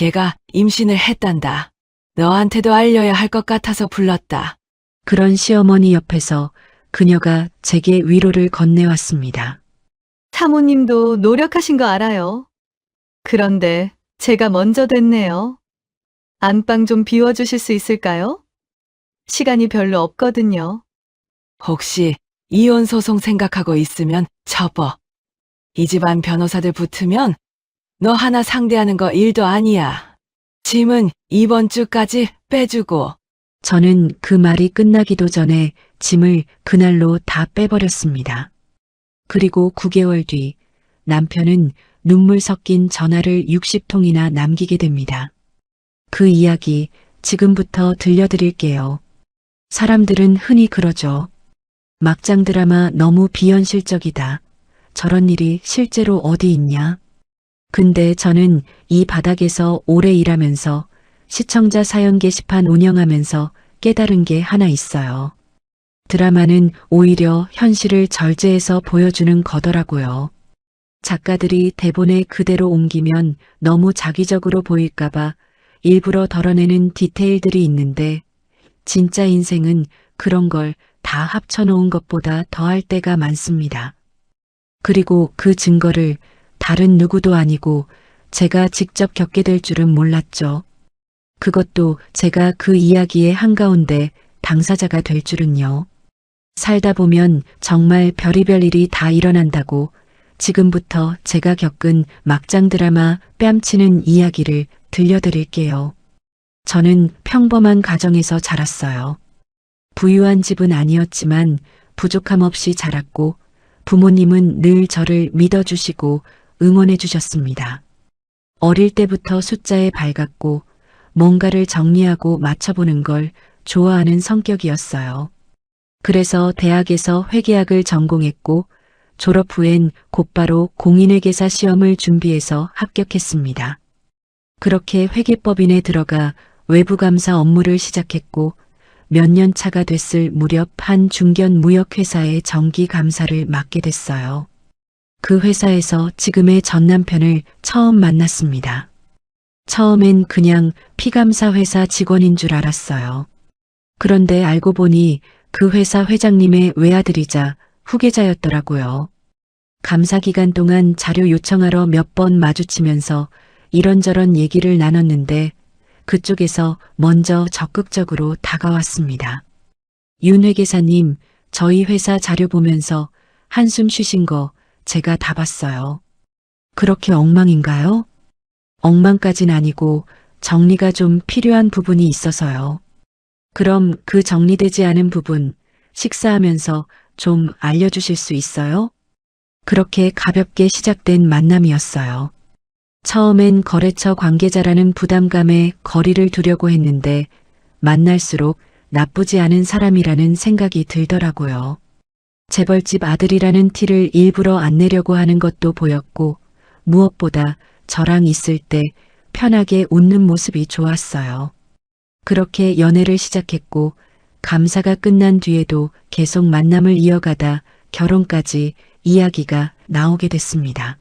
걔가 임신을 했단다. 너한테도 알려야 할 것 같아서 불렀다. 그런 시어머니 옆에서 그녀가 제게 위로를 건네왔습니다. 사모님도 노력하신 거 알아요. 그런데 제가 먼저 됐네요. 안방 좀 비워주실 수 있을까요? 시간이 별로 없거든요. 혹시 이혼 소송 생각하고 있으면 접어. 이 집안 변호사들 붙으면 너 하나 상대하는 거 일도 아니야. 짐은 이번 주까지 빼주고. 저는 그 말이 끝나기도 전에 짐을 그날로 다 빼버렸습니다. 그리고 9개월 뒤 남편은 눈물 섞인 전화를 60통이나 남기게 됩니다. 그 이야기 지금부터 들려드릴게요. 사람들은 흔히 그러죠. 막장 드라마 너무 비현실적이다. 저런 일이 실제로 어디 있냐? 근데 저는 이 바닥에서 오래 일하면서 시청자 사연 게시판 운영하면서 깨달은 게 하나 있어요. 드라마는 오히려 현실을 절제해서 보여주는 거더라고요. 작가들이 대본에 그대로 옮기면 너무 자기적으로 보일까봐 일부러 덜어내는 디테일들이 있는데 진짜 인생은 그런 걸 다 합쳐놓은 것보다 더할 때가 많습니다. 그리고 그 증거를 다른 누구도 아니고 제가 직접 겪게 될 줄은 몰랐죠. 그것도 제가 그 이야기의 한가운데 당사자가 될 줄은요. 살다 보면 정말 별의별 일이 다 일어난다고 지금부터 제가 겪은 막장 드라마 뺨치는 이야기를 들려드릴게요. 저는 평범한 가정에서 자랐어요. 부유한 집은 아니었지만 부족함 없이 자랐고 부모님은 늘 저를 믿어주시고 응원해 주셨습니다. 어릴 때부터 숫자에 밝았고 뭔가를 정리하고 맞춰보는 걸 좋아하는 성격이었어요. 그래서 대학에서 회계학을 전공했고 졸업 후엔 곧바로 공인회계사 시험을 준비해서 합격했습니다. 그렇게 회계법인에 들어가 외부감사 업무를 시작했고 몇 년 차가 됐을 무렵 한 중견 무역회사의 정기감사를 맡게 됐어요. 그 회사에서 지금의 전 남편을 처음 만났습니다. 처음엔 그냥 피감사 회사 직원인 줄 알았어요. 그런데 알고 보니 그 회사 회장님의 외아들이자 후계자였더라고요. 감사 기간 동안 자료 요청하러 몇 번 마주치면서 이런저런 얘기를 나눴는데 그쪽에서 먼저 적극적으로 다가왔습니다. 윤 회계사님, 저희 회사 자료 보면서 한숨 쉬신 거 제가 다 봤어요. 그렇게 엉망인가요? 엉망까진 아니고 정리가 좀 필요한 부분이 있어서요. 그럼 그 정리되지 않은 부분 식사하면서 좀 알려주실 수 있어요? 그렇게 가볍게 시작된 만남이었어요. 처음엔 거래처 관계자라는 부담감에 거리를 두려고 했는데 만날수록 나쁘지 않은 사람이라는 생각이 들더라고요. 재벌집 아들이라는 티를 일부러 안 내려고 하는 것도 보였고 무엇보다 저랑 있을 때 편하게 웃는 모습이 좋았어요. 그렇게 연애를 시작했고 감사가 끝난 뒤에도 계속 만남을 이어가다 결혼까지 이야기가 나오게 됐습니다.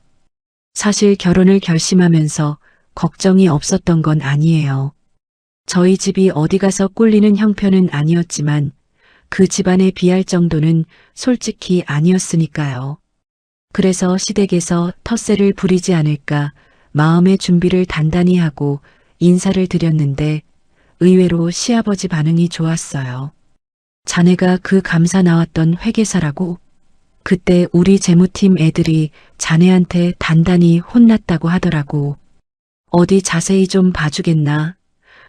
사실 결혼을 결심하면서 걱정이 없었던 건 아니에요. 저희 집이 어디 가서 꿀리는 형편은 아니었지만 그 집안에 비할 정도는 솔직히 아니었으니까요. 그래서 시댁에서 텃세를 부리지 않을까 마음의 준비를 단단히 하고 인사를 드렸는데 의외로 시아버지 반응이 좋았어요. 자네가 그 감사 나왔던 회계사라고? 그때 우리 재무팀 애들이 자네한테 단단히 혼났다고 하더라고. 어디 자세히 좀 봐주겠나?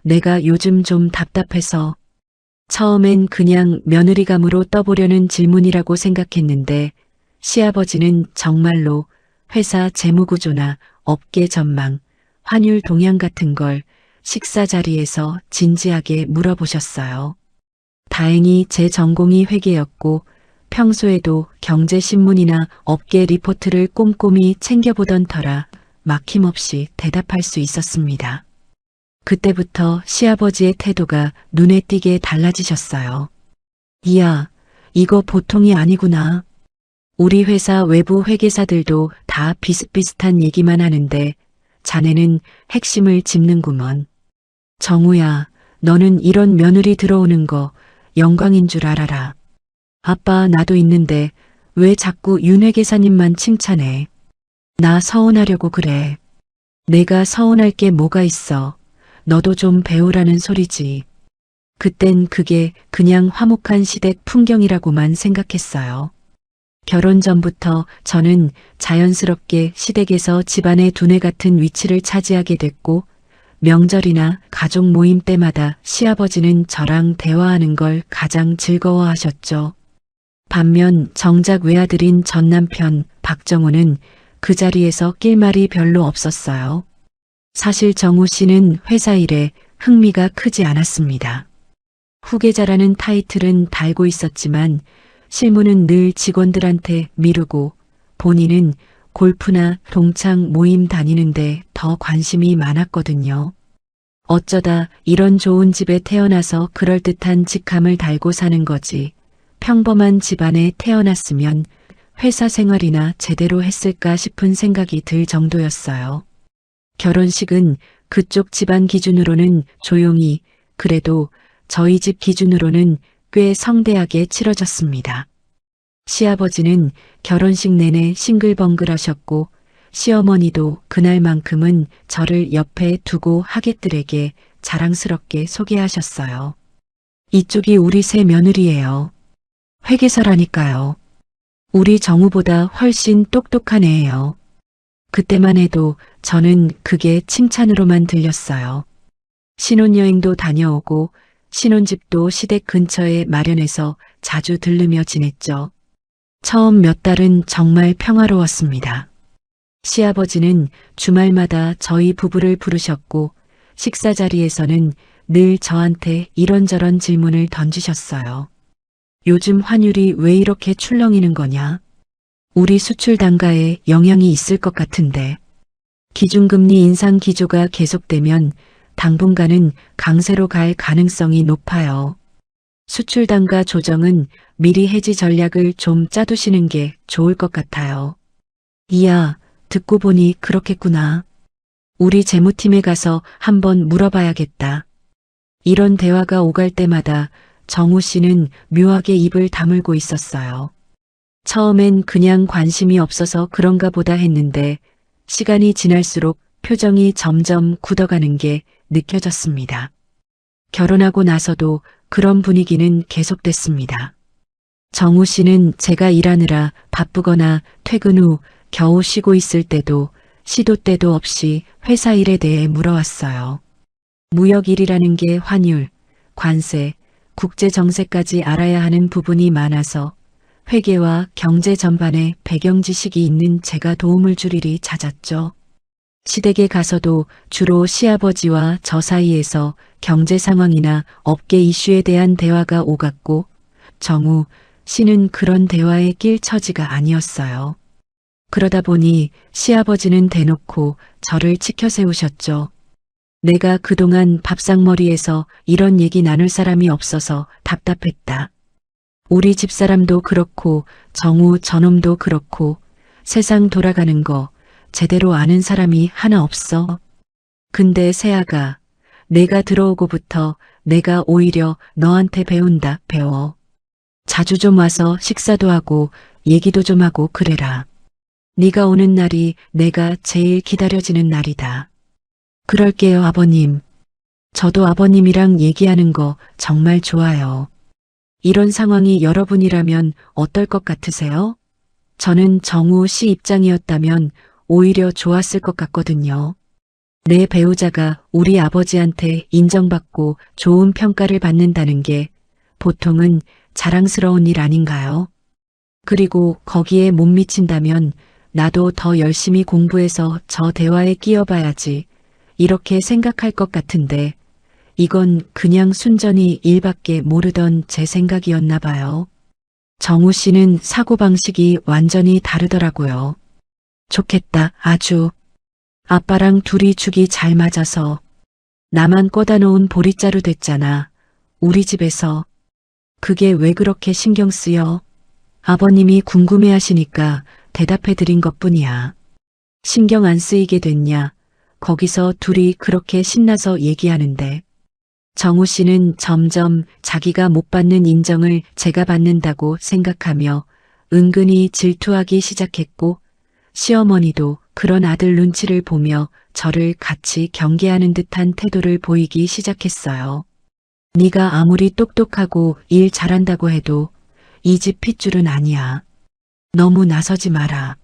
내가 요즘 좀 답답해서. 처음엔 그냥 며느리감으로 떠보려는 질문이라고 생각했는데 시아버지는 정말로 회사 재무구조나 업계 전망, 환율 동향 같은 걸 식사 자리에서 진지하게 물어보셨어요. 다행히 제 전공이 회계였고 평소에도 경제신문이나 업계 리포트를 꼼꼼히 챙겨보던 터라 막힘없이 대답할 수 있었습니다. 그때부터 시아버지의 태도가 눈에 띄게 달라지셨어요. 이야, 이거 보통이 아니구나. 우리 회사 외부 회계사들도 다 비슷비슷한 얘기만 하는데 자네는 핵심을 짚는구먼. 정우야, 너는 이런 며느리 들어오는 거 영광인 줄 알아라. 아빠 나도 있는데 왜 자꾸 윤 회계사님만 칭찬해? 나 서운하려고 그래. 내가 서운할 게 뭐가 있어. 너도 좀 배우라는 소리지. 그땐 그게 그냥 화목한 시댁 풍경이라고만 생각했어요. 결혼 전부터 저는 자연스럽게 시댁에서 집안의 두뇌 같은 위치를 차지하게 됐고, 명절이나 가족 모임 때마다 시아버지는 저랑 대화하는 걸 가장 즐거워하셨죠. 반면 정작 외아들인 전 남편 박정우는 그 자리에서 낄 말이 별로 없었어요. 사실 정우 씨는 회사 일에 흥미가 크지 않았습니다. 후계자라는 타이틀은 달고 있었지만 실무는 늘 직원들한테 미루고 본인은 골프나 동창 모임 다니는데 더 관심이 많았거든요. 어쩌다 이런 좋은 집에 태어나서 그럴듯한 직함을 달고 사는 거지. 평범한 집안에 태어났으면 회사 생활이나 제대로 했을까 싶은 생각이 들 정도였어요. 결혼식은 그쪽 집안 기준으로는 조용히, 그래도 저희 집 기준으로는 꽤 성대하게 치러졌습니다. 시아버지는 결혼식 내내 싱글벙글하셨고 시어머니도 그날만큼은 저를 옆에 두고 하객들에게 자랑스럽게 소개하셨어요. 이쪽이 우리 새 며느리예요. 회계사라니까요. 우리 정우보다 훨씬 똑똑한 애예요. 그때만 해도 저는 그게 칭찬으로만 들렸어요. 신혼여행도 다녀오고 신혼집도 시댁 근처에 마련해서 자주 들르며 지냈죠. 처음 몇 달은 정말 평화로웠습니다. 시아버지는 주말마다 저희 부부를 부르셨고 식사 자리에서는 늘 저한테 이런저런 질문을 던지셨어요. 요즘 환율이 왜 이렇게 출렁이는 거냐? 우리 수출 단가에 영향이 있을 것 같은데. 기준금리 인상 기조가 계속되면 당분간은 강세로 갈 가능성이 높아요. 수출 단가 조정은 미리 해지 전략을 좀 짜두시는 게 좋을 것 같아요. 이야, 듣고 보니 그렇겠구나. 우리 재무팀에 가서 한번 물어봐야겠다. 이런 대화가 오갈 때마다 정우 씨는 묘하게 입을 다물고 있었어요. 처음엔 그냥 관심이 없어서 그런가 보다 했는데 시간이 지날수록 표정이 점점 굳어가는 게 느껴졌습니다. 결혼하고 나서도 그런 분위기는 계속됐습니다. 정우 씨는 제가 일하느라 바쁘거나 퇴근 후 겨우 쉬고 있을 때도 시도 때도 없이 회사 일에 대해 물어왔어요. 무역 일이라는 게 환율, 관세, 국제 정세까지 알아야 하는 부분이 많아서 회계와 경제 전반에 배경 지식이 있는 제가 도움을 줄 일이 잦았죠. 시댁에 가서도 주로 시아버지와 저 사이에서 경제 상황이나 업계 이슈에 대한 대화가 오갔고 정우 씨는 그런 대화에 낄 처지가 아니었어요. 그러다 보니 시아버지는 대놓고 저를 치켜 세우셨죠. 내가 그동안 밥상머리에서 이런 얘기 나눌 사람이 없어서 답답했다. 우리 집사람도 그렇고 정우 저놈도 그렇고 세상 돌아가는 거 제대로 아는 사람이 하나 없어. 근데 세아가 내가 들어오고부터 내가 오히려 너한테 배운다, 배워. 자주 좀 와서 식사도 하고 얘기도 좀 하고 그래라. 네가 오는 날이 내가 제일 기다려지는 날이다. 그럴게요, 아버님. 저도 아버님이랑 얘기하는 거 정말 좋아요. 이런 상황이 여러분이라면 어떨 것 같으세요? 저는 정우 씨 입장이었다면 오히려 좋았을 것 같거든요. 내 배우자가 우리 아버지한테 인정받고 좋은 평가를 받는다는 게 보통은 자랑스러운 일 아닌가요? 그리고 거기에 못 미친다면 나도 더 열심히 공부해서 저 대화에 끼어봐야지 이렇게 생각할 것 같은데 이건 그냥 순전히 일밖에 모르던 제 생각이었나 봐요. 정우 씨는 사고방식이 완전히 다르더라고요. 좋겠다, 아주. 아빠랑 둘이 죽이 잘 맞아서 나만 꽂아 놓은 보릿자루 됐잖아. 우리 집에서. 그게 왜 그렇게 신경 쓰여? 아버님이 궁금해 하시니까 대답해 드린 것뿐이야. 신경 안 쓰이게 됐냐? 거기서 둘이 그렇게 신나서 얘기하는데 정우 씨는 점점 자기가 못 받는 인정을 제가 받는다고 생각하며 은근히 질투하기 시작했고 시어머니도 그런 아들 눈치를 보며 저를 같이 경계하는 듯한 태도를 보이기 시작했어요. 네가 아무리 똑똑하고 일 잘한다고 해도 이 집 핏줄은 아니야. 너무 나서지 마라.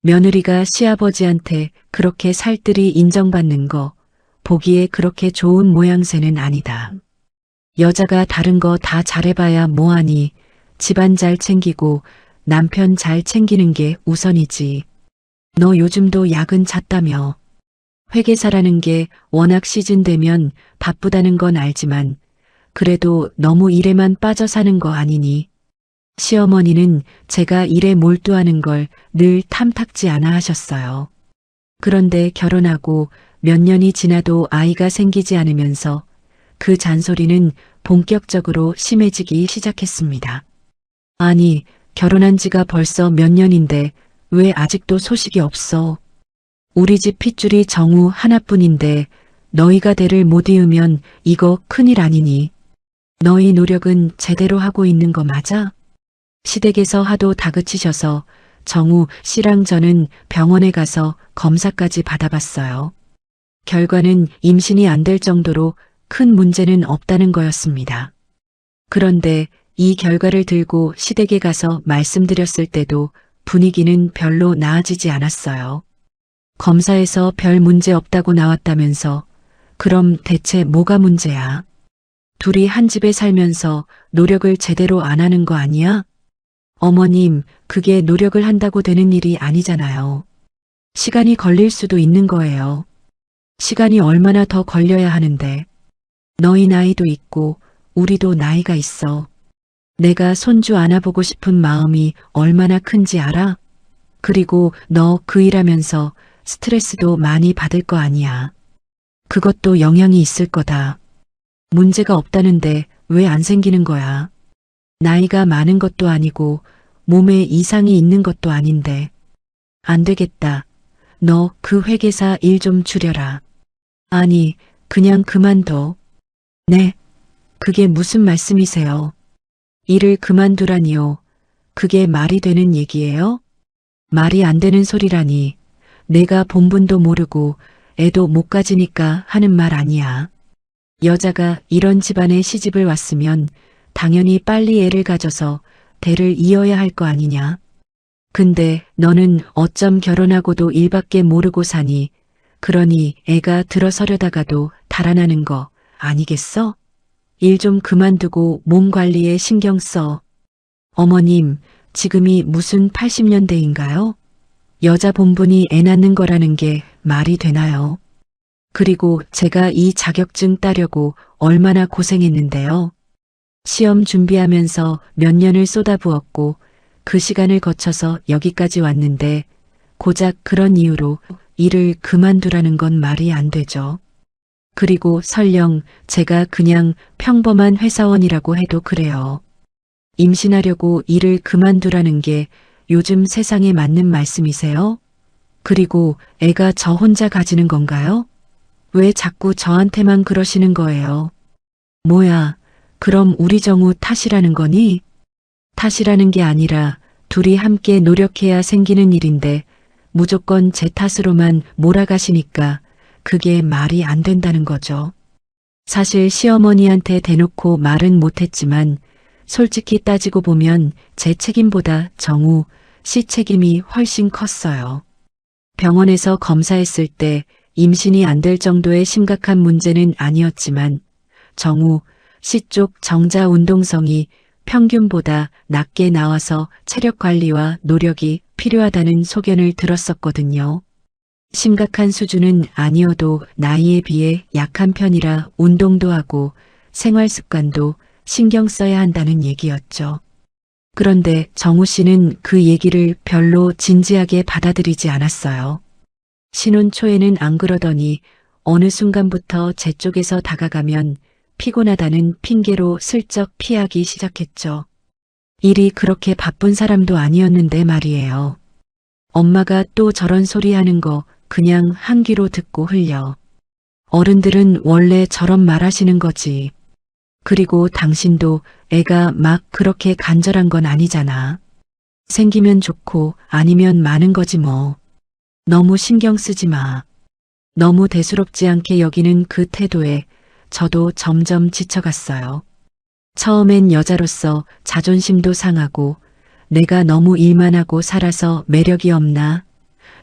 며느리가 시아버지한테 그렇게 살뜰히 인정받는 거 보기에 그렇게 좋은 모양새는 아니다. 여자가 다른 거 다 잘해봐야 뭐하니 집안 잘 챙기고 남편 잘 챙기는 게 우선이지. 너 요즘도 야근 잦다며. 회계사라는 게 워낙 시즌 되면 바쁘다는 건 알지만 그래도 너무 일에만 빠져 사는 거 아니니. 시어머니는 제가 일에 몰두하는 걸 늘 탐탁지 않아 하셨어요. 그런데 결혼하고 몇 년이 지나도 아이가 생기지 않으면서 그 잔소리는 본격적으로 심해지기 시작했습니다. 아니, 결혼한 지가 벌써 몇 년인데 왜 아직도 소식이 없어? 우리 집 핏줄이 정우 하나뿐인데 너희가 대를 못 이으면 이거 큰일 아니니? 너희 노력은 제대로 하고 있는 거 맞아? 시댁에서 하도 다그치셔서 정우 씨랑 저는 병원에 가서 검사까지 받아봤어요. 결과는 임신이 안 될 정도로 큰 문제는 없다는 거였습니다. 그런데 이 결과를 들고 시댁에 가서 말씀드렸을 때도 분위기는 별로 나아지지 않았어요. 검사에서 별 문제 없다고 나왔다면서 그럼 대체 뭐가 문제야? 둘이 한 집에 살면서 노력을 제대로 안 하는 거 아니야? 어머님, 그게 노력을 한다고 되는 일이 아니잖아요. 시간이 걸릴 수도 있는 거예요. 시간이 얼마나 더 걸려야 하는데. 너희 나이도 있고 우리도 나이가 있어. 내가 손주 안아보고 싶은 마음이 얼마나 큰지 알아? 그리고 너 그 일하면서 스트레스도 많이 받을 거 아니야. 그것도 영향이 있을 거다. 문제가 없다는데 왜 안 생기는 거야? 나이가 많은 것도 아니고 몸에 이상이 있는 것도 아닌데. 안 되겠다. 너 그 회계사 일 좀 줄여라. 아니, 그냥 그만둬. 네? 그게 무슨 말씀이세요? 일을 그만두라니요. 그게 말이 되는 얘기예요? 말이 안 되는 소리라니. 내가 본분도 모르고 애도 못 가지니까 하는 말 아니야. 여자가 이런 집안에 시집을 왔으면 당연히 빨리 애를 가져서 대를 이어야 할 거 아니냐. 근데 너는 어쩜 결혼하고도 일밖에 모르고 사니. 그러니 애가 들어서려다가도 달아나는 거 아니겠어? 일 좀 그만두고 몸 관리에 신경 써. 어머님, 지금이 무슨 80년대인가요? 여자 본분이 애 낳는 거라는 게 말이 되나요? 그리고 제가 이 자격증 따려고 얼마나 고생했는데요. 시험 준비하면서 몇 년을 쏟아부었고 그 시간을 거쳐서 여기까지 왔는데 고작 그런 이유로 일을 그만두라는 건 말이 안 되죠. 그리고 설령 제가 그냥 평범한 회사원이라고 해도 그래요. 임신하려고 일을 그만두라는 게 요즘 세상에 맞는 말씀이세요? 그리고 애가 저 혼자 가지는 건가요? 왜 자꾸 저한테만 그러시는 거예요? 뭐야, 그럼 우리 정우 탓이라는 거니? 탓이라는 게 아니라 둘이 함께 노력해야 생기는 일인데 무조건 제 탓으로만 몰아가시니까 그게 말이 안 된다는 거죠. 사실 시어머니한테 대놓고 말은 못했지만 솔직히 따지고 보면 제 책임보다 정우 씨 책임이 훨씬 컸어요. 병원에서 검사했을 때 임신이 안 될 정도의 심각한 문제는 아니었지만 정우 씨 쪽 정자 운동성이 평균보다 낮게 나와서 체력 관리와 노력이 필요하다는 소견을 들었었거든요. 심각한 수준은 아니어도 나이에 비해 약한 편이라 운동도 하고 생활 습관도 신경 써야 한다는 얘기였죠. 그런데 정우 씨는 그 얘기를 별로 진지하게 받아들이지 않았어요. 신혼 초에는 안 그러더니 어느 순간부터 제 쪽에서 다가가면 피곤하다는 핑계로 슬쩍 피하기 시작했죠. 일이 그렇게 바쁜 사람도 아니었는데 말이에요. 엄마가 또 저런 소리 하는 거 그냥 한 귀로 듣고 흘려. 어른들은 원래 저런 말하시는 거지. 그리고 당신도 애가 막 그렇게 간절한 건 아니잖아. 생기면 좋고 아니면 많은 거지 뭐. 너무 신경 쓰지 마. 너무 대수롭지 않게 여기는 그 태도에 저도 점점 지쳐갔어요. 처음엔 여자로서 자존심도 상하고 내가 너무 일만 하고 살아서 매력이 없나,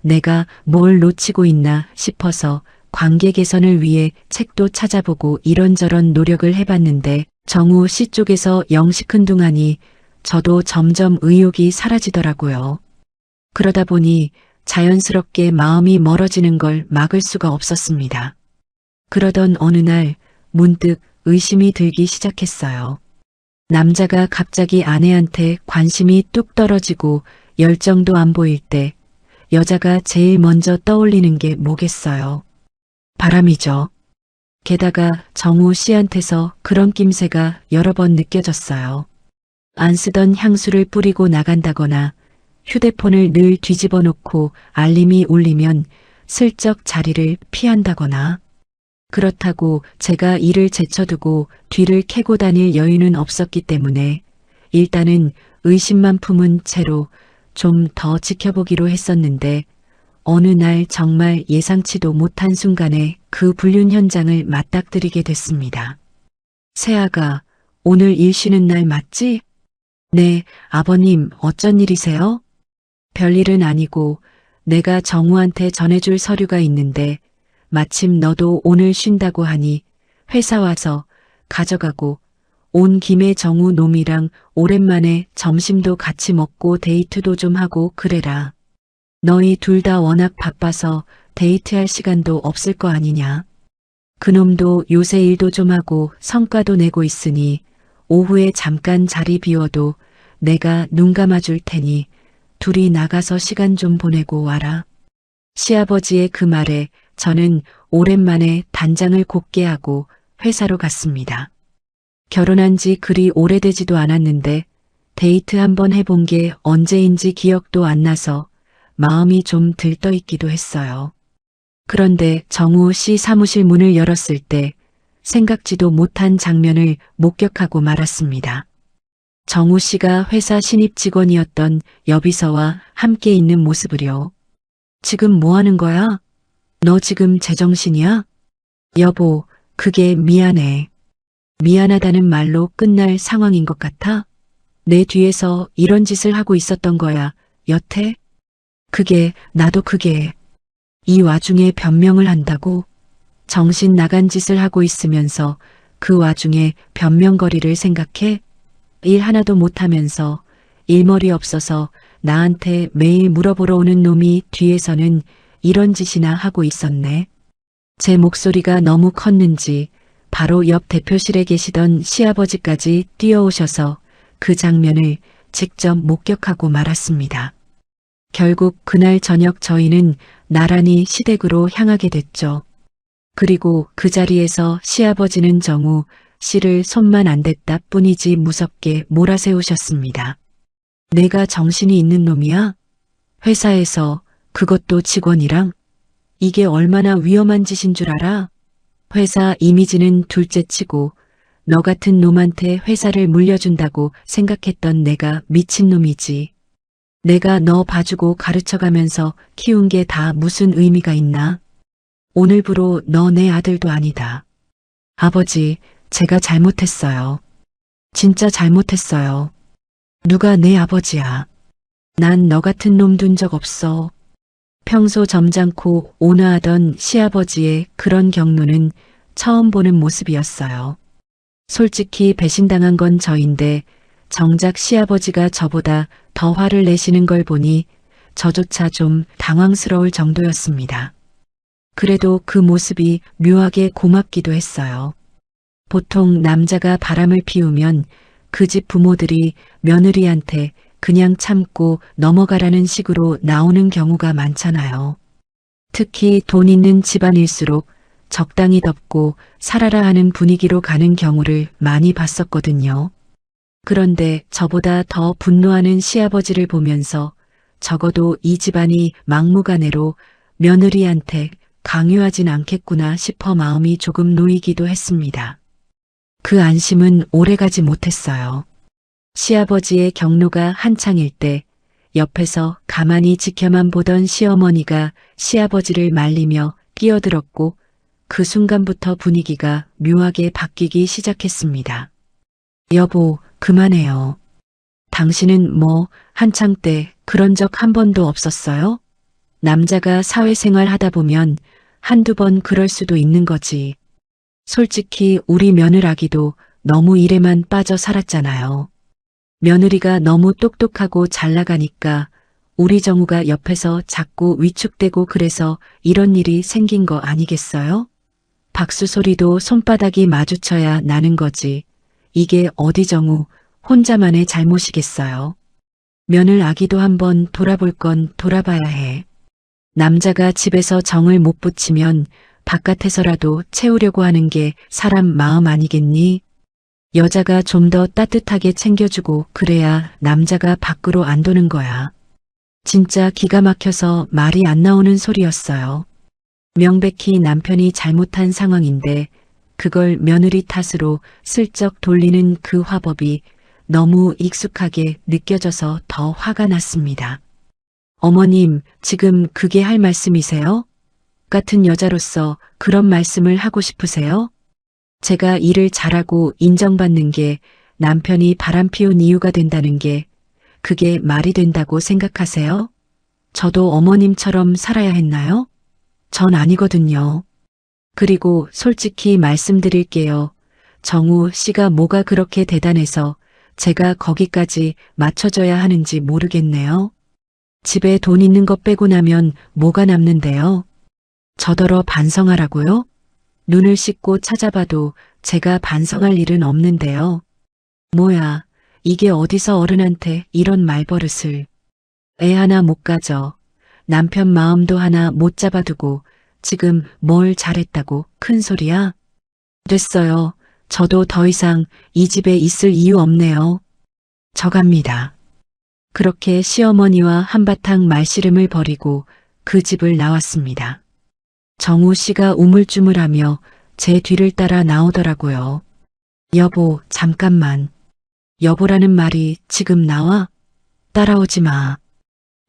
내가 뭘 놓치고 있나 싶어서 관계 개선을 위해 책도 찾아보고 이런저런 노력을 해봤는데 정우 씨 쪽에서 영 시큰둥하니 저도 점점 의욕이 사라지더라고요. 그러다 보니 자연스럽게 마음이 멀어지는 걸 막을 수가 없었습니다. 그러던 어느 날 문득 의심이 들기 시작했어요. 남자가 갑자기 아내한테 관심이 뚝 떨어지고 열정도 안 보일 때 여자가 제일 먼저 떠올리는 게 뭐겠어요? 바람이죠. 게다가 정우 씨한테서 그런 낌새가 여러 번 느껴졌어요. 안 쓰던 향수를 뿌리고 나간다거나 휴대폰을 늘 뒤집어 놓고 알림이 울리면 슬쩍 자리를 피한다거나. 그렇다고 제가 일을 제쳐두고 뒤를 캐고 다닐 여유는 없었기 때문에 일단은 의심만 품은 채로 좀 더 지켜보기로 했었는데 어느 날 정말 예상치도 못한 순간에 그 불륜 현장을 맞닥뜨리게 됐습니다. 세아가 오늘 일 쉬는 날 맞지? 네, 아버님 어쩐 일이세요? 별일은 아니고 내가 정우한테 전해줄 서류가 있는데 마침 너도 오늘 쉰다고 하니 회사 와서 가져가고 온 김에 정우 놈이랑 오랜만에 점심도 같이 먹고 데이트도 좀 하고 그래라. 너희 둘 다 워낙 바빠서 데이트할 시간도 없을 거 아니냐. 그놈도 요새 일도 좀 하고 성과도 내고 있으니 오후에 잠깐 자리 비워도 내가 눈 감아줄 테니 둘이 나가서 시간 좀 보내고 와라. 시아버지의 그 말에 저는 오랜만에 단장을 곱게 하고 회사로 갔습니다. 결혼한 지 그리 오래되지도 않았는데 데이트 한번 해본 게 언제인지 기억도 안 나서 마음이 좀 들떠있기도 했어요. 그런데 정우 씨 사무실 문을 열었을 때 생각지도 못한 장면을 목격하고 말았습니다. 정우 씨가 회사 신입 직원이었던 여비서와 함께 있는 모습을요. 지금 뭐 하는 거야? 너 지금 제정신이야? 여보, 그게 미안해. 미안하다는 말로 끝날 상황인 것 같아? 내 뒤에서 이런 짓을 하고 있었던 거야, 여태? 나도 그게. 이 와중에 변명을 한다고? 정신 나간 짓을 하고 있으면서 그 와중에 변명거리를 생각해? 일 하나도 못하면서 일머리 없어서 나한테 매일 물어보러 오는 놈이 뒤에서는 이런 짓이나 하고 있었네. 제 목소리가 너무 컸는지 바로 옆 대표실에 계시던 시아버지까지 뛰어오셔서 그 장면을 직접 목격하고 말았습니다. 결국 그날 저녁 저희는 나란히 시댁으로 향하게 됐죠. 그리고 그 자리에서 시아버지는 정우 씨를 손만 안 댔다 뿐이지 무섭게 몰아세우셨습니다. 내가 정신이 있는 놈이야? 회사에서 그것도 직원이랑? 이게 얼마나 위험한 짓인 줄 알아? 회사 이미지는 둘째치고 너 같은 놈한테 회사를 물려준다고 생각했던 내가 미친놈이지. 내가 너 봐주고 가르쳐가면서 키운 게 다 무슨 의미가 있나? 오늘부로 너 내 아들도 아니다. 아버지, 제가 잘못했어요. 진짜 잘못했어요. 누가 내 아버지야. 난 너 같은 놈 둔 적 없어. 평소 점잖고 온화하던 시아버지의 그런 경로는 처음 보는 모습이었어요. 솔직히 배신당한 건 저인데 정작 시아버지가 저보다 더 화를 내시는 걸 보니 저조차 좀 당황스러울 정도였습니다. 그래도 그 모습이 묘하게 고맙기도 했어요. 보통 남자가 바람을 피우면 그 집 부모들이 며느리한테 그냥 참고 넘어가라는 식으로 나오는 경우가 많잖아요. 특히 돈 있는 집안일수록 적당히 덮고 살아라 하는 분위기로 가는 경우를 많이 봤었거든요. 그런데 저보다 더 분노하는 시아버지를 보면서 적어도 이 집안이 막무가내로 며느리한테 강요하진 않겠구나 싶어 마음이 조금 놓이기도 했습니다. 그 안심은 오래가지 못했어요. 시아버지의 경로가 한창일 때 옆에서 가만히 지켜만 보던 시어머니가 시아버지를 말리며 끼어들었고 그 순간부터 분위기가 묘하게 바뀌기 시작했습니다. 여보, 그만해요. 당신은 뭐 한창 때 그런 적 한 번도 없었어요? 남자가 사회생활 하다 보면 한두 번 그럴 수도 있는 거지. 솔직히 우리 며느라기도 너무 일에만 빠져 살았잖아요. 며느리가 너무 똑똑하고 잘 나가니까 우리 정우가 옆에서 자꾸 위축되고 그래서 이런 일이 생긴 거 아니겠어요? 박수 소리도 손바닥이 마주쳐야 나는 거지. 이게 어디 정우 혼자만의 잘못이겠어요. 며느 아기도 한번 돌아볼 건 돌아봐야 해. 남자가 집에서 정을 못 붙이면 바깥에서라도 채우려고 하는 게 사람 마음 아니겠니? 여자가 좀 더 따뜻하게 챙겨주고 그래야 남자가 밖으로 안 도는 거야. 진짜 기가 막혀서 말이 안 나오는 소리였어요. 명백히 남편이 잘못한 상황인데 그걸 며느리 탓으로 슬쩍 돌리는 그 화법이 너무 익숙하게 느껴져서 더 화가 났습니다. 어머님, 지금 그게 할 말씀이세요? 같은 여자로서 그런 말씀을 하고 싶으세요? 제가 일을 잘하고 인정받는 게 남편이 바람피운 이유가 된다는 게 그게 말이 된다고 생각하세요? 저도 어머님처럼 살아야 했나요? 전 아니거든요. 그리고 솔직히 말씀드릴게요. 정우 씨가 뭐가 그렇게 대단해서 제가 거기까지 맞춰줘야 하는지 모르겠네요. 집에 돈 있는 것 빼고 나면 뭐가 남는데요? 저더러 반성하라고요? 눈을 씻고 찾아봐도 제가 반성할 일은 없는데요. 뭐야, 이게 어디서 어른한테 이런 말버릇을. 애 하나 못 가져. 남편 마음도 하나 못 잡아두고 지금 뭘 잘했다고 큰 소리야? 됐어요. 저도 더 이상 이 집에 있을 이유 없네요. 저 갑니다. 그렇게 시어머니와 한바탕 말씨름을 벌이고 그 집을 나왔습니다. 정우 씨가 우물쭈물하며 제 뒤를 따라 나오더라고요. 여보, 잠깐만. 여보라는 말이 지금 나와? 따라오지 마.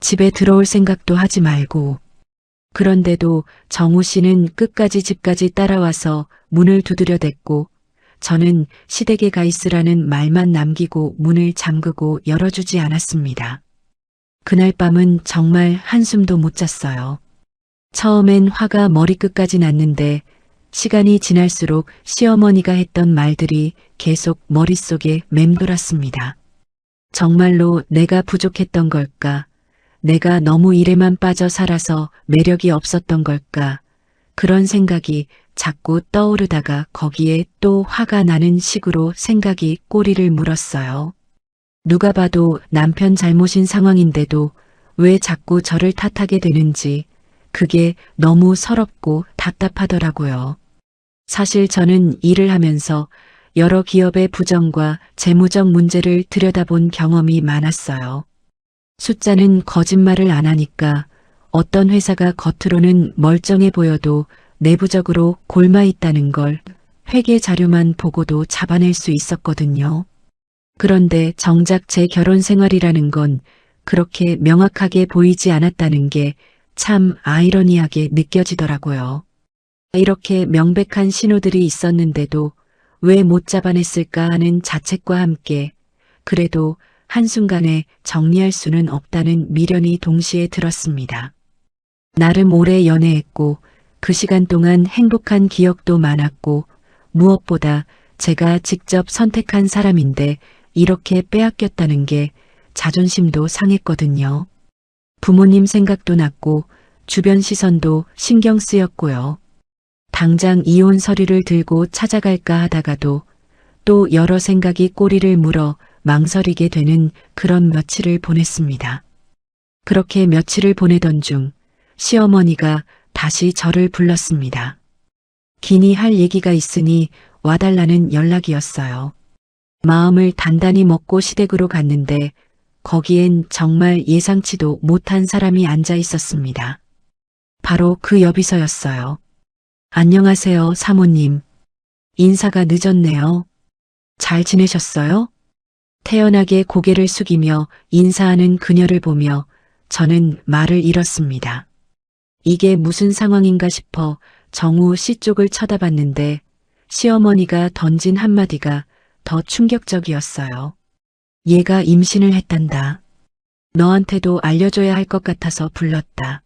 집에 들어올 생각도 하지 말고. 그런데도 정우 씨는 끝까지 집까지 따라와서 문을 두드려댔고 저는 시댁에 가 있으라는 말만 남기고 문을 잠그고 열어주지 않았습니다. 그날 밤은 정말 한숨도 못 잤어요. 처음엔 화가 머리끝까지 났는데 시간이 지날수록 시어머니가 했던 말들이 계속 머릿속에 맴돌았습니다. 정말로 내가 부족했던 걸까? 내가 너무 일에만 빠져 살아서 매력이 없었던 걸까? 그런 생각이 자꾸 떠오르다가 거기에 또 화가 나는 식으로 생각이 꼬리를 물었어요. 누가 봐도 남편 잘못인 상황인데도 왜 자꾸 저를 탓하게 되는지 그게 너무 서럽고 답답하더라고요. 사실 저는 일을 하면서 여러 기업의 부정과 재무적 문제를 들여다본 경험이 많았어요. 숫자는 거짓말을 안 하니까 어떤 회사가 겉으로는 멀쩡해 보여도 내부적으로 골마 있다는 걸 회계 자료만 보고도 잡아낼 수 있었거든요. 그런데 정작 제 결혼 생활이라는 건 그렇게 명확하게 보이지 않았다는 게 참 아이러니하게 느껴지더라고요. 이렇게 명백한 신호들이 있었는데도 왜 못 잡아냈을까 하는 자책과 함께 그래도 한순간에 정리할 수는 없다는 미련이 동시에 들었습니다. 나름 오래 연애했고 그 시간 동안 행복한 기억도 많았고 무엇보다 제가 직접 선택한 사람인데 이렇게 빼앗겼다는 게 자존심도 상했거든요. 부모님 생각도 났고 주변 시선도 신경 쓰였고요. 당장 이혼 서류를 들고 찾아갈까 하다가도 또 여러 생각이 꼬리를 물어 망설이게 되는 그런 며칠을 보냈습니다. 그렇게 며칠을 보내던 중 시어머니가 다시 저를 불렀습니다. 기니 할 얘기가 있으니 와달라는 연락이었어요. 마음을 단단히 먹고 시댁으로 갔는데 거기엔 정말 예상치도 못한 사람이 앉아 있었습니다. 바로 그 여비서였어요. 안녕하세요, 사모님. 인사가 늦었네요. 잘 지내셨어요? 태연하게 고개를 숙이며 인사하는 그녀를 보며 저는 말을 잃었습니다. 이게 무슨 상황인가 싶어 정우 씨 쪽을 쳐다봤는데 시어머니가 던진 한마디가 더 충격적이었어요. 얘가 임신을 했단다. 너한테도 알려줘야 할 것 같아서 불렀다.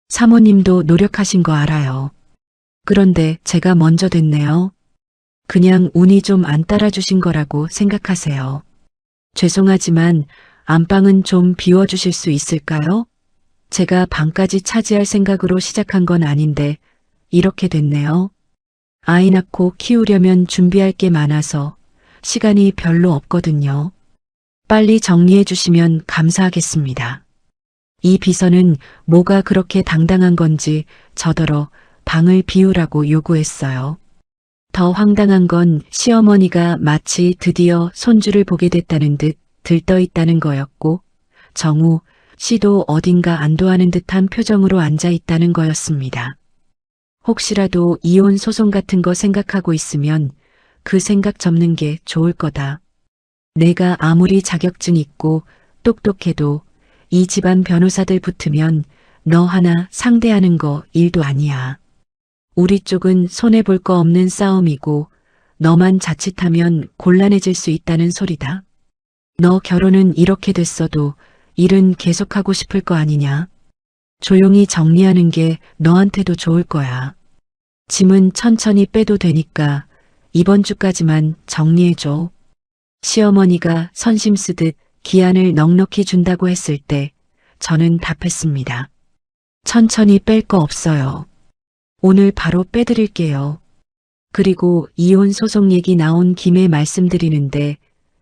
사모님도 노력하신 거 알아요. 그런데 제가 먼저 됐네요. 그냥 운이 좀 안 따라주신 거라고 생각하세요. 죄송하지만 안방은 좀 비워주실 수 있을까요? 제가 방까지 차지할 생각으로 시작한 건 아닌데 이렇게 됐네요. 아이 낳고 키우려면 준비할 게 많아서 시간이 별로 없거든요. 빨리 정리해 주시면 감사하겠습니다. 이 비서는 뭐가 그렇게 당당한 건지 저더러 방을 비우라고 요구했어요. 더 황당한 건 시어머니가 마치 드디어 손주를 보게 됐다는 듯 들떠 있다는 거였고 정우 씨도 어딘가 안도하는 듯한 표정으로 앉아 있다는 거였습니다. 혹시라도 이혼 소송 같은 거 생각하고 있으면 그 생각 접는 게 좋을 거다. 내가 아무리 자격증 있고 똑똑해도 이 집안 변호사들 붙으면 너 하나 상대하는 거 일도 아니야. 우리 쪽은 손해볼 거 없는 싸움이고 너만 자칫하면 곤란해질 수 있다는 소리다. 너 결혼은 이렇게 됐어도 일은 계속하고 싶을 거 아니냐. 조용히 정리하는 게 너한테도 좋을 거야. 짐은 천천히 빼도 되니까 이번 주까지만 정리해줘. 시어머니가 선심 쓰듯 기한을 넉넉히 준다고 했을 때 저는 답했습니다. 천천히 뺄 거 없어요. 오늘 바로 빼드릴게요. 그리고 이혼 소송 얘기 나온 김에 말씀드리는데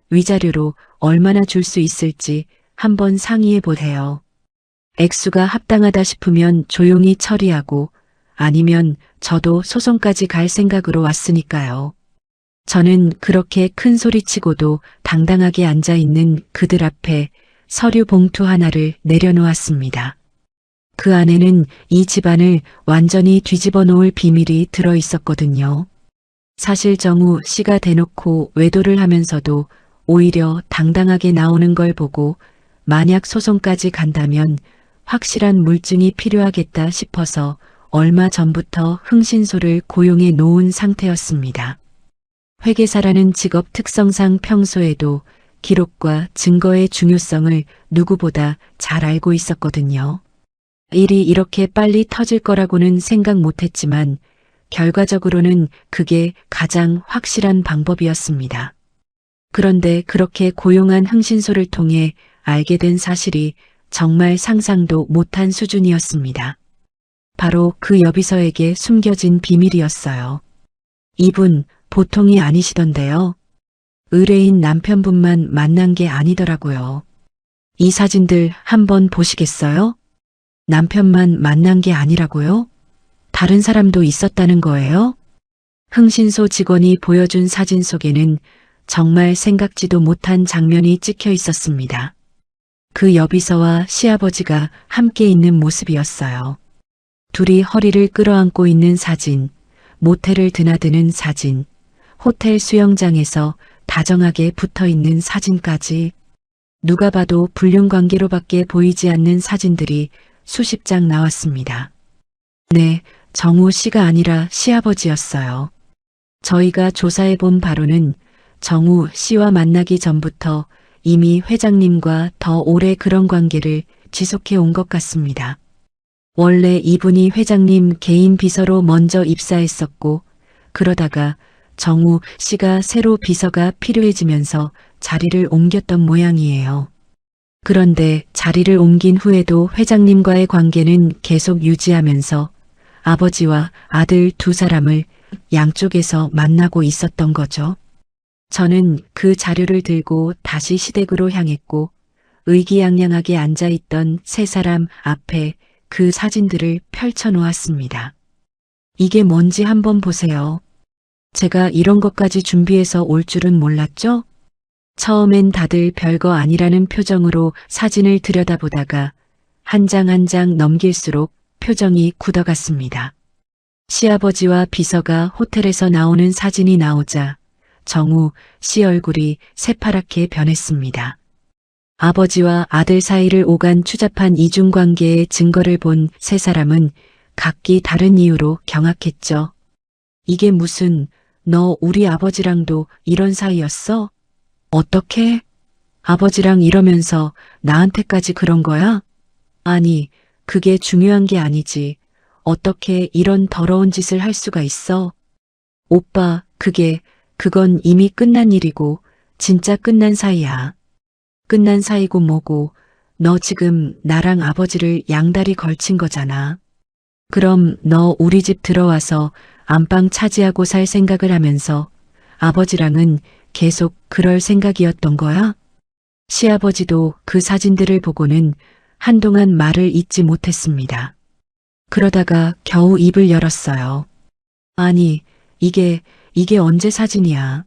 위자료로 얼마나 줄 수 있을지 한번 상의해 보세요. 액수가 합당하다 싶으면 조용히 처리하고 아니면 저도 소송까지 갈 생각으로 왔으니까요. 저는 그렇게 큰 소리치고도 당당하게 앉아 있는 그들 앞에 서류 봉투 하나를 내려놓았습니다. 그 안에는 이 집안을 완전히 뒤집어 놓을 비밀이 들어 있었거든요. 사실 정우 씨가 대놓고 외도를 하면서도 오히려 당당하게 나오는 걸 보고 만약 소송까지 간다면 확실한 물증이 필요하겠다 싶어서 얼마 전부터 흥신소를 고용해 놓은 상태였습니다. 회계사라는 직업 특성상 평소에도 기록과 증거의 중요성을 누구보다 잘 알고 있었거든요. 일이 이렇게 빨리 터질 거라고는 생각 못했지만 결과적으로는 그게 가장 확실한 방법이었습니다. 그런데 그렇게 고용한 흥신소를 통해 알게 된 사실이 정말 상상도 못한 수준이었습니다. 바로 그 여비서에게 숨겨진 비밀이었어요. 이분 보통이 아니시던데요. 의뢰인 남편분만 만난 게 아니더라고요. 이 사진들 한번 보시겠어요? 남편만 만난 게 아니라고요? 다른 사람도 있었다는 거예요? 흥신소 직원이 보여준 사진 속에는 정말 생각지도 못한 장면이 찍혀 있었습니다. 그 여비서와 시아버지가 함께 있는 모습이었어요. 둘이 허리를 끌어안고 있는 사진, 모텔을 드나드는 사진, 호텔 수영장에서 다정하게 붙어 있는 사진까지 누가 봐도 불륜 관계로밖에 보이지 않는 사진들이 수십 장 나왔습니다. 네, 정우 씨가 아니라 시아버지였어요. 저희가 조사해 본 바로는 정우 씨와 만나기 전부터 이미 회장님과 더 오래 그런 관계를 지속해 온 것 같습니다. 원래 이분이 회장님 개인 비서로 먼저 입사했었고 그러다가 정우 씨가 새로 비서가 필요해지면서 자리를 옮겼던 모양이에요. 그런데 자리를 옮긴 후에도 회장님과의 관계는 계속 유지하면서 아버지와 아들 두 사람을 양쪽에서 만나고 있었던 거죠. 저는 그 자료를 들고 다시 시댁으로 향했고 의기양양하게 앉아있던 세 사람 앞에 그 사진들을 펼쳐놓았습니다. 이게 뭔지 한번 보세요. 제가 이런 것까지 준비해서 올 줄은 몰랐죠? 처음엔 다들 별거 아니라는 표정으로 사진을 들여다보다가 한 장 한 장 넘길수록 표정이 굳어갔습니다. 시아버지와 비서가 호텔에서 나오는 사진이 나오자 정우 씨 얼굴이 새파랗게 변했습니다. 아버지와 아들 사이를 오간 추잡한 이중관계의 증거를 본 세 사람은 각기 다른 이유로 경악했죠. 이게 무슨, 너 우리 아버지랑도 이런 사이였어? 어떻게? 아버지랑 이러면서 나한테까지 그런 거야? 아니, 그게 중요한 게 아니지. 어떻게 이런 더러운 짓을 할 수가 있어? 오빠, 그건 이미 끝난 일이고, 진짜 끝난 사이야. 끝난 사이고 뭐고, 너 지금 나랑 아버지를 양다리 걸친 거잖아. 그럼 너 우리 집 들어와서 안방 차지하고 살 생각을 하면서 아버지랑은 계속 그럴 생각이었던 거야? 시아버지도 그 사진들을 보고는 한동안 말을 잇지 못했습니다. 그러다가 겨우 입을 열었어요. 아니, 이게 언제 사진이야?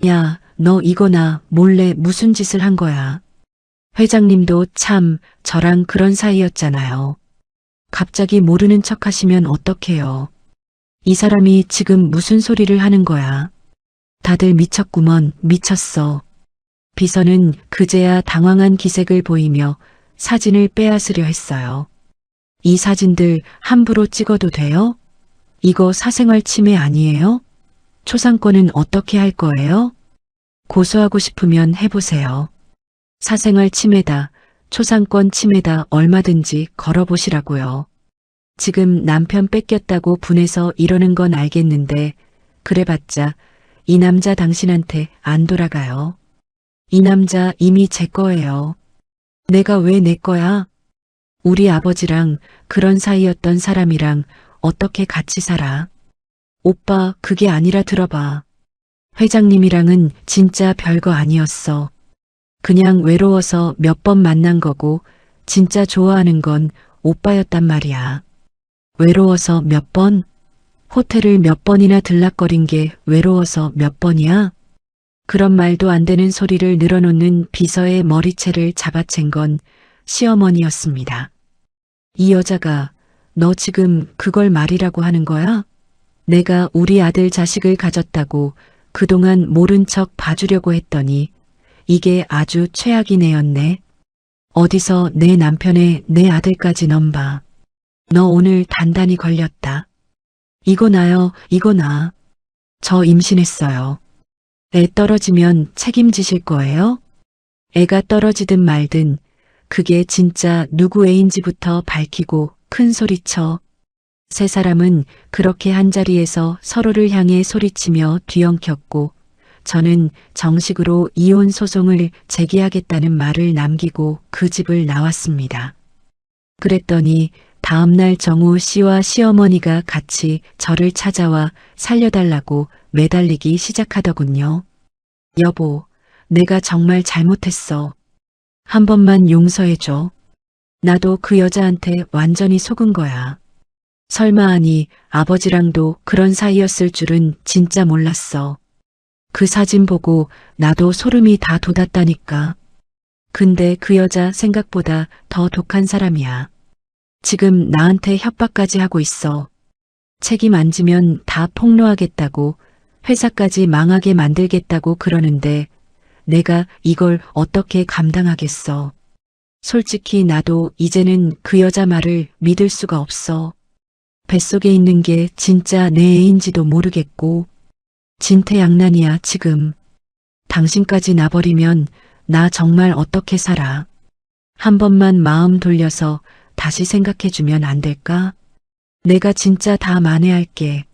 야, 너 이거나 몰래 무슨 짓을 한 거야? 회장님도 참 저랑 그런 사이였잖아요. 갑자기 모르는 척 하시면 어떡해요? 이 사람이 지금 무슨 소리를 하는 거야? 다들 미쳤구먼, 미쳤어. 비서는 그제야 당황한 기색을 보이며 사진을 빼앗으려 했어요. 이 사진들 함부로 찍어도 돼요? 이거 사생활 침해 아니에요? 초상권은 어떻게 할 거예요? 고소하고 싶으면 해보세요. 사생활 침해다, 초상권 침해다 얼마든지 걸어보시라고요. 지금 남편 뺏겼다고 분해서 이러는 건 알겠는데 그래봤자 이 남자 당신한테 안 돌아가요. 이 남자 이미 제 거예요. 내가 왜 내 거야? 우리 아버지랑 그런 사이였던 사람이랑 어떻게 같이 살아? 오빠, 그게 아니라 들어봐. 회장님이랑은 진짜 별거 아니었어. 그냥 외로워서 몇 번 만난 거고 진짜 좋아하는 건 오빠였단 말이야. 외로워서 몇 번? 호텔을 몇 번이나 들락거린 게 외로워서 몇 번이야? 그런 말도 안 되는 소리를 늘어놓는 비서의 머리채를 잡아챈 건 시어머니였습니다. 이 여자가 너 지금 그걸 말이라고 하는 거야? 내가 우리 아들 자식을 가졌다고 그동안 모른 척 봐주려고 했더니 이게 아주 최악인 애였네. 어디서 내 남편에 내 아들까지 넘봐. 너 오늘 단단히 걸렸다. 이거 나요, 이거 나. 저 임신했어요. 애 떨어지면 책임지실 거예요? 애가 떨어지든 말든 그게 진짜 누구 애인지부터 밝히고 큰 소리쳐. 세 사람은 그렇게 한자리에서 서로를 향해 소리치며 뒤엉켰고 저는 정식으로 이혼 소송을 제기하겠다는 말을 남기고 그 집을 나왔습니다. 그랬더니 다음날 정우 씨와 시어머니가 같이 저를 찾아와 살려달라고 매달리기 시작하더군요. 여보, 내가 정말 잘못했어. 한 번만 용서해줘. 나도 그 여자한테 완전히 속은 거야. 설마 하니 아버지랑도 그런 사이였을 줄은 진짜 몰랐어. 그 사진 보고 나도 소름이 다 돋았다니까. 근데 그 여자 생각보다 더 독한 사람이야. 지금 나한테 협박까지 하고 있어. 책임 안 지면 다 폭로하겠다고, 회사까지 망하게 만들겠다고 그러는데 내가 이걸 어떻게 감당하겠어. 솔직히 나도 이제는 그 여자 말을 믿을 수가 없어. 뱃속에 있는 게 진짜 내 애인지도 모르겠고 진퇴양난이야 지금. 당신까지 놔버리면 나 정말 어떻게 살아. 한 번만 마음 돌려서 다시 생각해주면 안 될까? 내가 진짜 다 만회할게.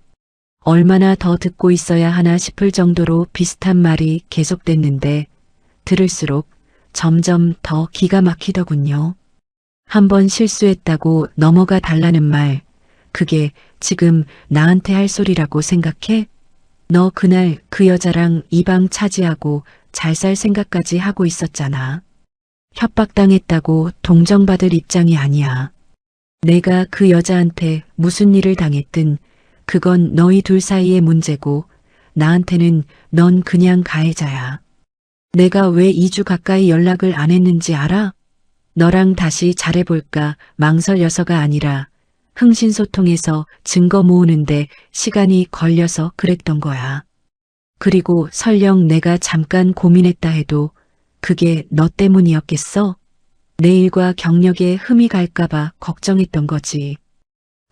얼마나 더 듣고 있어야 하나 싶을 정도로 비슷한 말이 계속됐는데 들을수록 점점 더 기가 막히더군요. 한 번 실수했다고 넘어가 달라는 말, 그게 지금 나한테 할 소리라고 생각해? 너 그날 그 여자랑 이 방 차지하고 잘 살 생각까지 하고 있었잖아. 협박당했다고 동정받을 입장이 아니야. 내가 그 여자한테 무슨 일을 당했든 그건 너희 둘 사이의 문제고 나한테는 넌 그냥 가해자야. 내가 왜 2주 가까이 연락을 안 했는지 알아? 너랑 다시 잘해볼까 망설여서가 아니라 흥신소통해서 증거 모으는데 시간이 걸려서 그랬던 거야. 그리고 설령 내가 잠깐 고민했다 해도 그게 너 때문이었겠어? 내 일과 경력에 흠이 갈까봐 걱정했던 거지.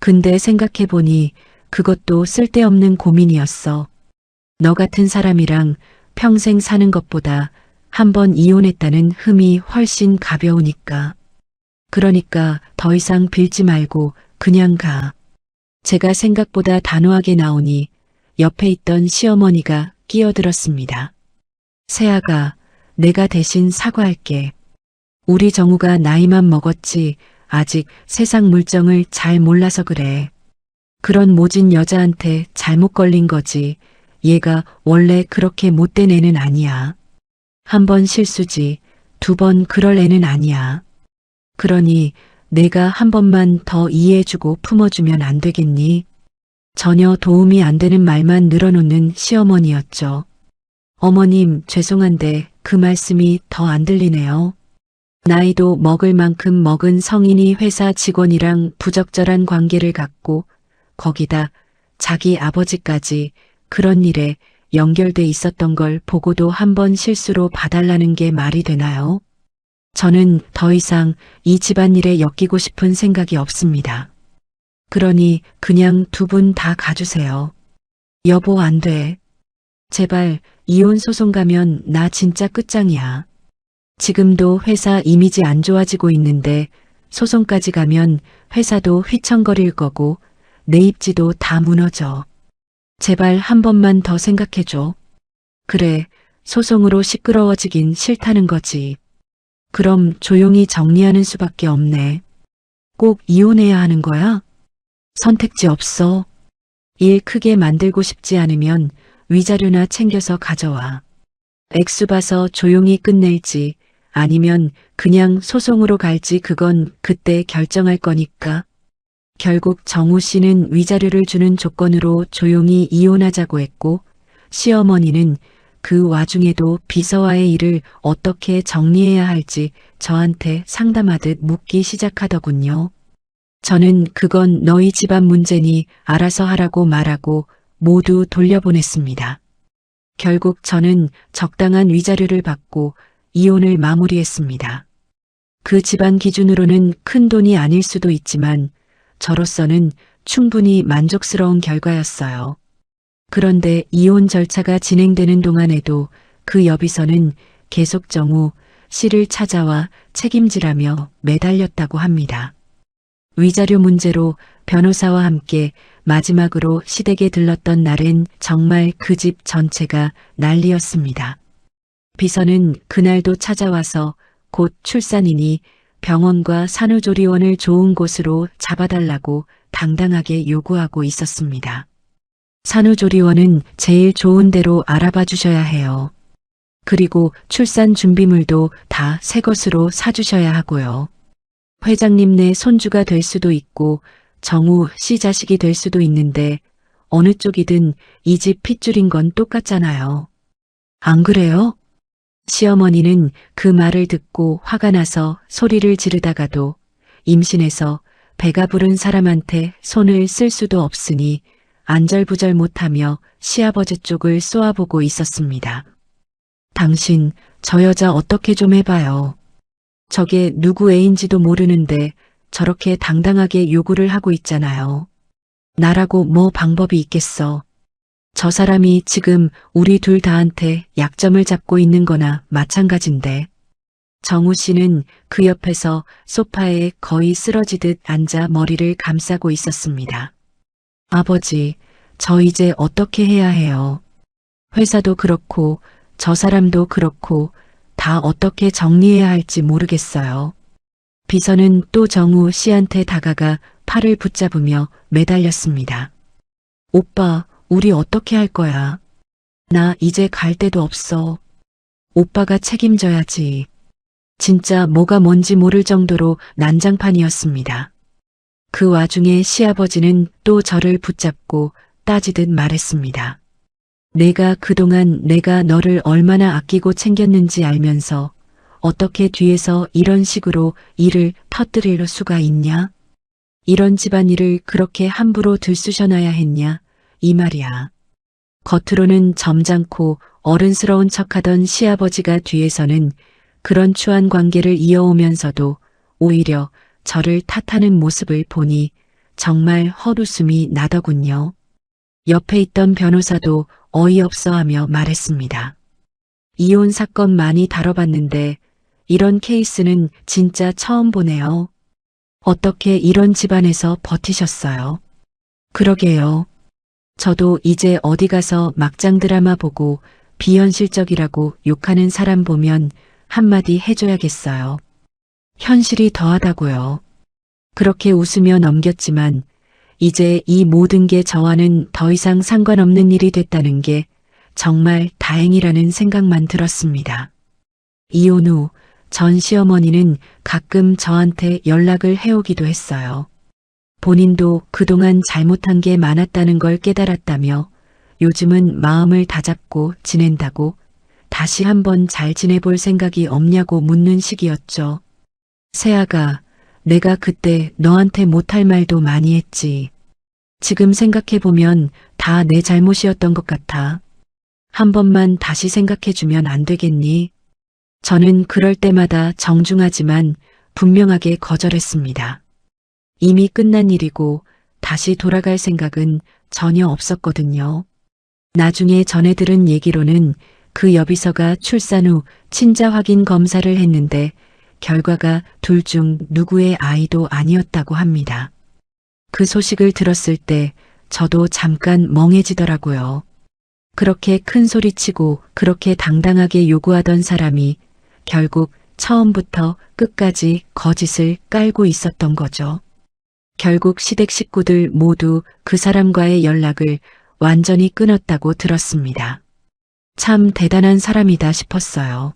근데 생각해보니 그것도 쓸데없는 고민이었어. 너 같은 사람이랑 평생 사는 것보다 한 번 이혼했다는 흠이 훨씬 가벼우니까. 그러니까 더 이상 빌지 말고 그냥 가. 제가 생각보다 단호하게 나오니 옆에 있던 시어머니가 끼어들었습니다. 세아가 내가 대신 사과할게. 우리 정우가 나이만 먹었지 아직 세상 물정을 잘 몰라서 그래. 그런 모진 여자한테 잘못 걸린 거지. 얘가 원래 그렇게 못된 애는 아니야. 한 번 실수지, 2번 그럴 애는 아니야. 그러니 내가 한 번만 더 이해해주고 품어주면 안 되겠니? 전혀 도움이 안 되는 말만 늘어놓는 시어머니였죠. 어머님, 죄송한데 그 말씀이 더 안 들리네요. 나이도 먹을 만큼 먹은 성인이 회사 직원이랑 부적절한 관계를 갖고 거기다 자기 아버지까지 그런 일에 연결돼 있었던 걸 보고도 한 번 실수로 봐달라는 게 말이 되나요? 저는 더 이상 이 집안일에 엮이고 싶은 생각이 없습니다. 그러니 그냥 2분 다 가주세요. 여보, 안 돼. 제발 이혼 소송 가면 나 진짜 끝장이야. 지금도 회사 이미지 안 좋아지고 있는데 소송까지 가면 회사도 휘청거릴 거고 내 입지도 다 무너져. 제발 한 번만 더 생각해줘. 그래, 소송으로 시끄러워지긴 싫다는 거지. 그럼 조용히 정리하는 수밖에 없네. 꼭 이혼해야 하는 거야? 선택지 없어. 일 크게 만들고 싶지 않으면 위자료나 챙겨서 가져와. 액수 봐서 조용히 끝낼지 아니면 그냥 소송으로 갈지 그건 그때 결정할 거니까. 결국 정우 씨는 위자료를 주는 조건으로 조용히 이혼하자고 했고 시어머니는 그 와중에도 비서와의 일을 어떻게 정리해야 할지 저한테 상담하듯 묻기 시작하더군요. 저는 그건 너희 집안 문제니 알아서 하라고 말하고 모두 돌려보냈습니다. 결국 저는 적당한 위자료를 받고 이혼을 마무리했습니다. 그 집안 기준으로는 큰 돈이 아닐 수도 있지만 저로서는 충분히 만족스러운 결과였어요. 그런데 이혼 절차가 진행되는 동안에도 그 여비서는 계속 정우 씨를 찾아와 책임지라며 매달렸다고 합니다. 위자료 문제로 변호사와 함께 마지막으로 시댁에 들렀던 날엔 정말 그 집 전체가 난리였습니다. 비서는 그날도 찾아와서 곧 출산이니 병원과 산후조리원을 좋은 곳으로 잡아달라고 당당하게 요구하고 있었습니다. 산후조리원은 제일 좋은 데로 알아봐 주셔야 해요. 그리고 출산 준비물도 다 새 것으로 사주셔야 하고요. 회장님네 손주가 될 수도 있고 정우 씨 자식이 될 수도 있는데 어느 쪽이든 이 집 핏줄인 건 똑같잖아요. 안 그래요? 시어머니는 그 말을 듣고 화가 나서 소리를 지르다가도 임신해서 배가 부른 사람한테 손을 쓸 수도 없으니 안절부절 못하며 시아버지 쪽을 쏘아보고 있었습니다. 당신 저 여자 어떻게 좀 해봐요. 저게 누구 애인지도 모르는데 저렇게 당당하게 요구를 하고 있잖아요. 나라고 뭐 방법이 있겠어. 저 사람이 지금 우리 둘 다한테 약점을 잡고 있는 거나 마찬가지인데. 정우 씨는 그 옆에서 소파에 거의 쓰러지듯 앉아 머리를 감싸고 있었습니다. 아버지, 저 이제 어떻게 해야 해요? 회사도 그렇고 저 사람도 그렇고 다 어떻게 정리해야 할지 모르겠어요. 비서는 또 정우 씨한테 다가가 팔을 붙잡으며 매달렸습니다. 오빠, 우리 어떻게 할 거야? 나 이제 갈 데도 없어. 오빠가 책임져야지. 진짜 뭐가 뭔지 모를 정도로 난장판이었습니다. 그 와중에 시아버지는 또 저를 붙잡고 따지듯 말했습니다. 내가 그동안 내가 너를 얼마나 아끼고 챙겼는지 알면서 어떻게 뒤에서 이런 식으로 일을 터뜨릴 수가 있냐? 이런 집안일을 그렇게 함부로 들쑤셔놔야 했냐? 이 말이야. 겉으로는 점잖고 어른스러운 척하던 시아버지가 뒤에서는 그런 추한 관계를 이어오면서도 오히려 저를 탓하는 모습을 보니 정말 헛웃음이 나더군요. 옆에 있던 변호사도 어이없어 하며 말했습니다. 이혼 사건 많이 다뤄봤는데 이런 케이스는 진짜 처음 보네요. 어떻게 이런 집안에서 버티셨어요? 그러게요. 저도 이제 어디 가서 막장 드라마 보고 비현실적이라고 욕하는 사람 보면 한마디 해줘야겠어요. 현실이 더하다고요. 그렇게 웃으며 넘겼지만 이제 이 모든 게 저와는 더 이상 상관없는 일이 됐다는 게 정말 다행이라는 생각만 들었습니다. 이혼 후 전 시어머니는 가끔 저한테 연락을 해오기도 했어요. 본인도 그동안 잘못한 게 많았다는 걸 깨달았다며 요즘은 마음을 다잡고 지낸다고 다시 한번 잘 지내볼 생각이 없냐고 묻는 시기였죠. 세아가, 내가 그때 너한테 못할 말도 많이 했지. 지금 생각해보면 다 내 잘못이었던 것 같아. 한 번만 다시 생각해주면 안 되겠니? 저는 그럴 때마다 정중하지만 분명하게 거절했습니다. 이미 끝난 일이고 다시 돌아갈 생각은 전혀 없었거든요. 나중에 전해 들은 얘기로는 그 여비서가 출산 후 친자 확인 검사를 했는데 결과가 둘 중 누구의 아이도 아니었다고 합니다. 그 소식을 들었을 때 저도 잠깐 멍해지더라고요. 그렇게 큰 소리치고 그렇게 당당하게 요구하던 사람이 결국 처음부터 끝까지 거짓을 깔고 있었던 거죠. 결국 시댁 식구들 모두 그 사람과의 연락을 완전히 끊었다고 들었습니다. 참 대단한 사람이다 싶었어요.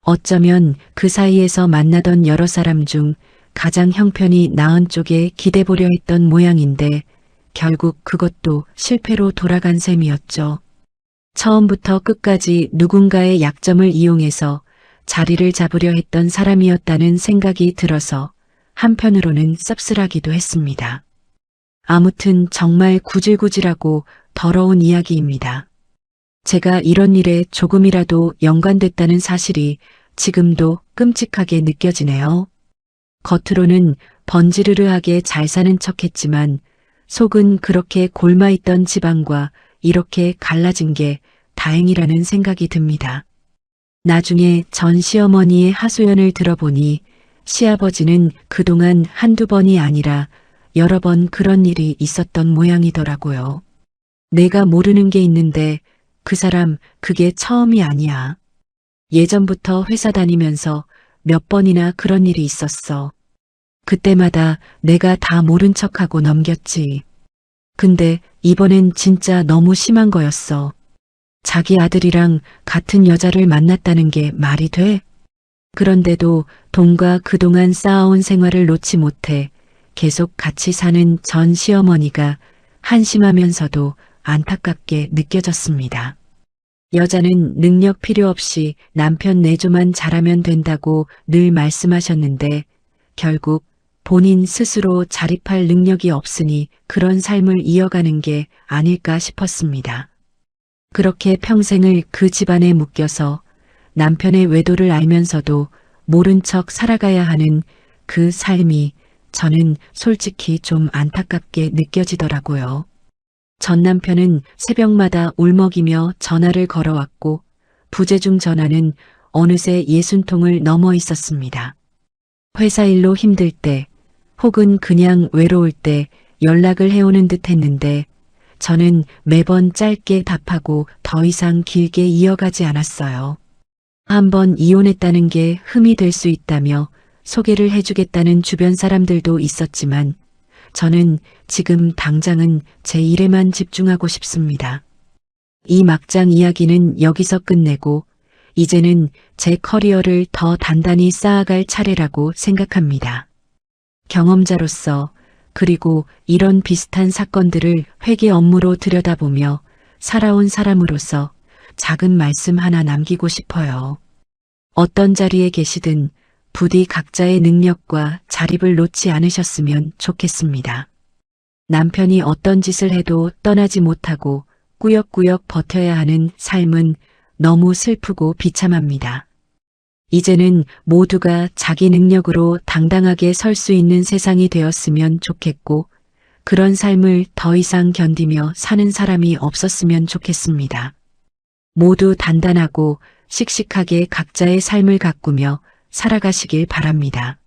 어쩌면 그 사이에서 만나던 여러 사람 중 가장 형편이 나은 쪽에 기대보려 했던 모양인데 결국 그것도 실패로 돌아간 셈이었죠. 처음부터 끝까지 누군가의 약점을 이용해서 자리를 잡으려 했던 사람이었다는 생각이 들어서 한편으로는 씁쓸하기도 했습니다. 아무튼 정말 구질구질하고 더러운 이야기입니다. 제가 이런 일에 조금이라도 연관됐다는 사실이 지금도 끔찍하게 느껴지네요. 겉으로는 번지르르하게 잘 사는 척했지만 속은 그렇게 골마있던 집안과 이렇게 갈라진 게 다행이라는 생각이 듭니다. 나중에 전 시어머니의 하소연을 들어보니 시아버지는 그동안 한두 번이 아니라 여러 번 그런 일이 있었던 모양이더라고요. 내가 모르는 게 있는데 그 사람 그게 처음이 아니야. 예전부터 회사 다니면서 몇 번이나 그런 일이 있었어. 그때마다 내가 다 모른 척하고 넘겼지. 근데 이번엔 진짜 너무 심한 거였어. 자기 아들이랑 같은 여자를 만났다는 게 말이 돼? 그런데도 돈과 그동안 쌓아온 생활을 놓지 못해 계속 같이 사는 전 시어머니가 한심하면서도 안타깝게 느껴졌습니다. 여자는 능력 필요 없이 남편 내조만 잘하면 된다고 늘 말씀하셨는데 결국 본인 스스로 자립할 능력이 없으니 그런 삶을 이어가는 게 아닐까 싶었습니다. 그렇게 평생을 그 집안에 묶여서 남편의 외도를 알면서도 모른 척 살아가야 하는 그 삶이 저는 솔직히 좀 안타깝게 느껴지더라고요. 전 남편은 새벽마다 울먹이며 전화를 걸어왔고 부재중 전화는 어느새 60통을 넘어 있었습니다. 회사 일로 힘들 때 혹은 그냥 외로울 때 연락을 해오는 듯 했는데 저는 매번 짧게 답하고 더 이상 길게 이어가지 않았어요. 한번 이혼했다는 게 흠이 될 수 있다며 소개를 해주겠다는 주변 사람들도 있었지만 저는 지금 당장은 제 일에만 집중하고 싶습니다. 이 막장 이야기는 여기서 끝내고 이제는 제 커리어를 더 단단히 쌓아갈 차례라고 생각합니다. 경험자로서 그리고 이런 비슷한 사건들을 회계 업무로 들여다보며 살아온 사람으로서 작은 말씀 하나 남기고 싶어요. 어떤 자리에 계시든 부디 각자의 능력과 자립을 놓지 않으셨으면 좋겠습니다. 남편이 어떤 짓을 해도 떠나지 못하고 꾸역꾸역 버텨야 하는 삶은 너무 슬프고 비참합니다. 이제는 모두가 자기 능력으로 당당하게 설 수 있는 세상이 되었으면 좋겠고, 그런 삶을 더 이상 견디며 사는 사람이 없었으면 좋겠습니다. 모두 단단하고 씩씩하게 각자의 삶을 가꾸며 살아가시길 바랍니다.